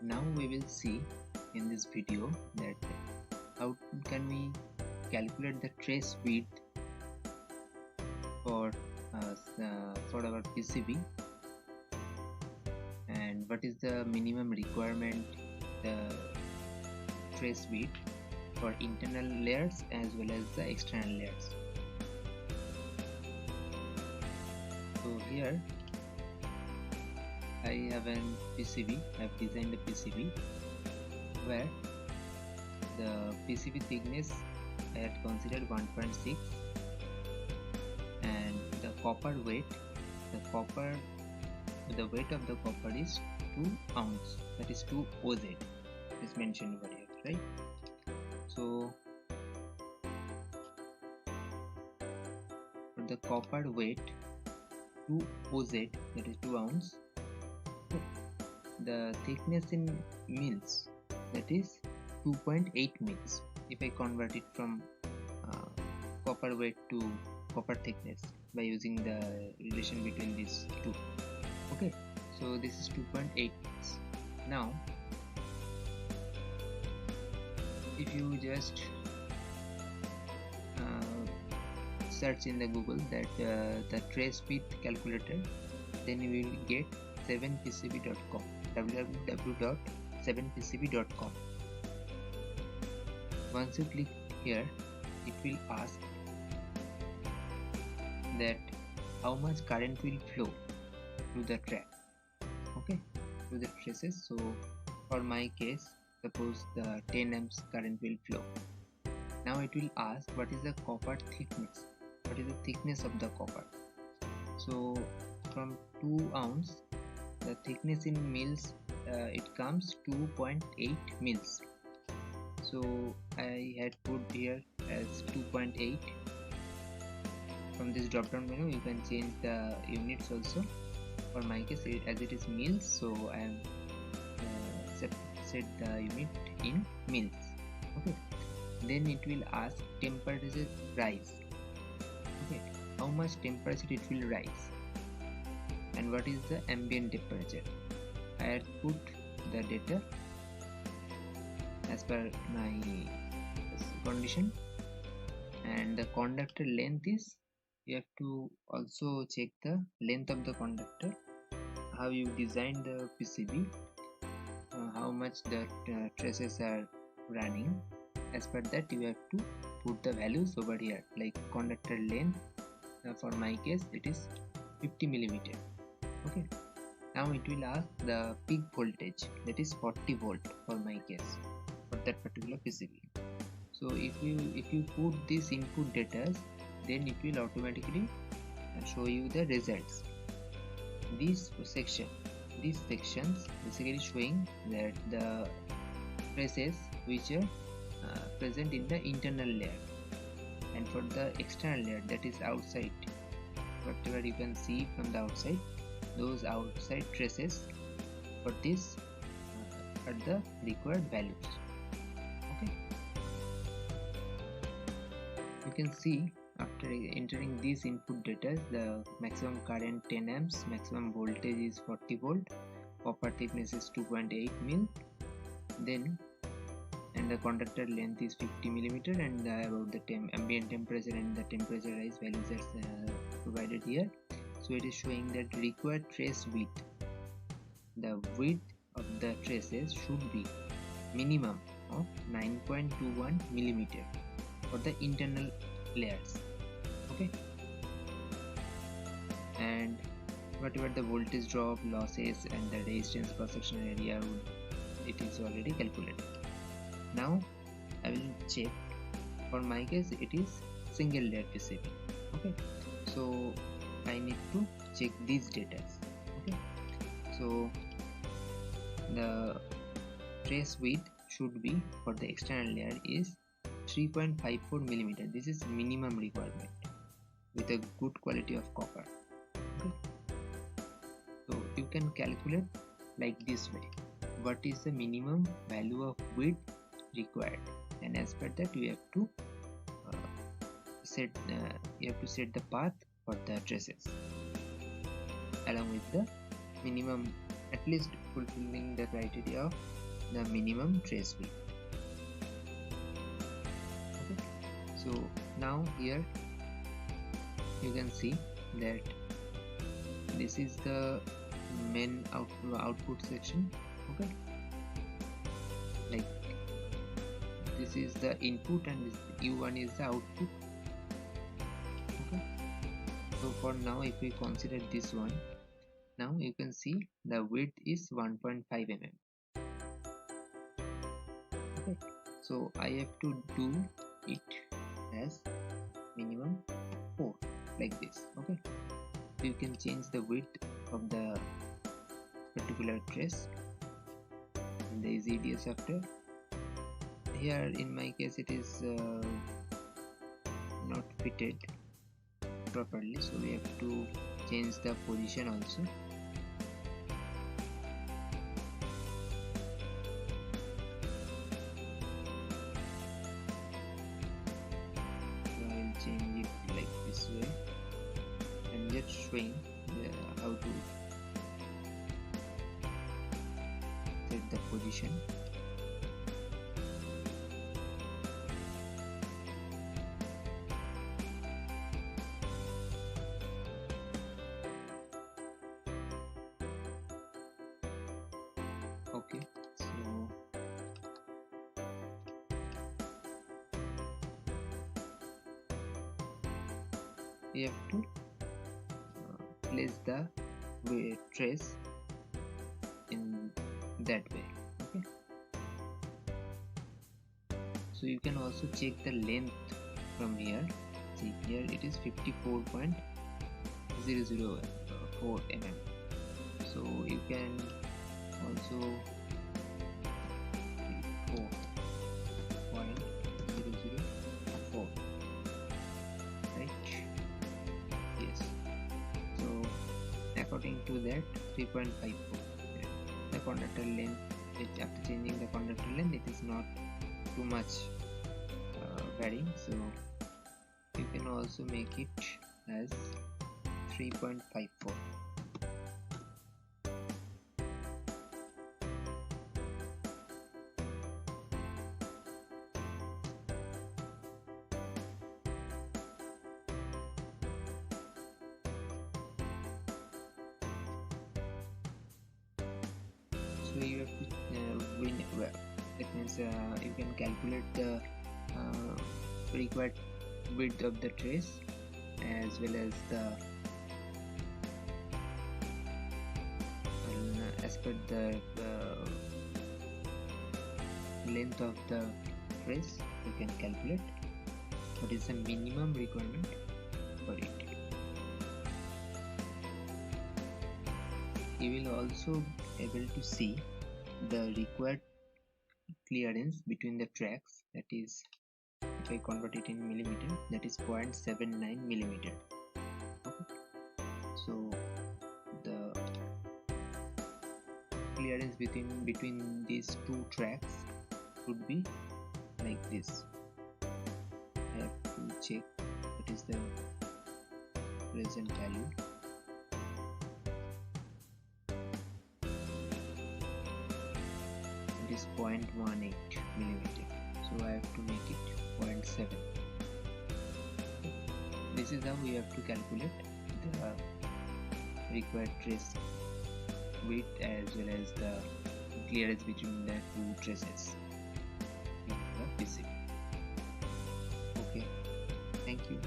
Now we will see in this video that how can we calculate the trace width for our PCB, and what is the minimum requirement trace width for internal layers as well as the external layers. So here I have a PCB. I have designed a PCB where the PCB thickness I had considered 1.6, and the copper weight, the weight of the copper is 2 ounce, that is 2 OZ, is mentioned over here, right? So for the copper weight 2 OZ, that is 2 ounce, the thickness in mils, that is 2.8 mils. If I convert it from copper weight to copper thickness by using the relation between these two. Okay, so this is 2.8 mils. Now if you just search in the Google that the trace width calculator, then you will get 7pcb.com, www.7pcb.com. Once you click here, it will ask that how much current will flow through the track, okay, through the traces. So for my case, suppose the 10 amps current will flow. Now it will ask what is the copper thickness, what is the thickness of the copper. So from 2 ounce, the thickness in mils, it comes 2.8 mils. So I had put here as 2.8. From this drop down menu you can change the units also. For my case, as it is mils, so I am set the unit in mils. Okay, then it will ask temperature rise. Okay, how much temperature it will rise, and what is the ambient temperature. I had put the data as per my condition, and the conductor length is, you have to also check the length of the conductor, how you design the PCB, how much the traces are running. As per that you have to put the values over here, like conductor length, for my case it is 50 millimeter. Okay, now it will ask the peak voltage, that is 40 volt for my case, for that particular PCB. So if you put this input data, then it will automatically show you the results. These sections basically showing that the traces which are present in the internal layer, and for the external layer, that is outside, whatever you can see from the outside, those outside traces for this are the required values. Okay, you can see after entering these input data, the maximum current 10 amps, maximum voltage is 40 volt, copper thickness is 2.8 mil, then and the conductor length is 50 millimeter, and about the ambient temperature and the temperature rise values are provided here. So it is showing that required trace width, the width of the traces should be minimum of 9.21 millimeter for the internal layers. Okay, and whatever the voltage drop, losses, and the resistance per section area, it is already calculated. Now I will check. For my case it is single layer PCB. Okay, so I need to check these data. Okay, so the trace width should be for the external layer is 3.54 millimeter. This is minimum requirement with a good quality of copper. Okay, so you can calculate like this way, what is the minimum value of width required, and as per that you have to set the path for the traces along with the minimum, at least fulfilling the criteria of the minimum trace width. Okay. So now here you can see that this is the main output section. Okay, like this is the input and this U1 is the output. Okay, so for now if we consider this one, now you can see the width is 1.5 mm. Okay, so I have to do it as minimum 4 like this. Okay, so you can change the width of the particular trace in the EasyEDA software. Here in my case it is not fitted properly, so we have to change the position also. So I will change it like this way and just showing how to set the position. Okay, so we have to place the trace in that way. Okay, so you can also check the length from here. See, here it is 54.004 mm, so you can also 4.004, right? Yes, so according to that 3.54, the conductor length, after changing the conductor length, it is not too much varying, so you can also make it as 3.54. So you have to that means you can calculate the required width of the trace as well as the as per the length of the trace. You can calculate what is the minimum requirement for it. You will also able to see the required clearance between the tracks, that is, if I convert it in millimeter, that is 0.79 millimeter. Okay. So the clearance between these two tracks would be like this. I have to check what is the present value. It is 0.18 millimeter, so I have to make it 0.7. This is how we have to calculate the required trace width as well as the clearance between the two traces in the PCB. Okay, thank you.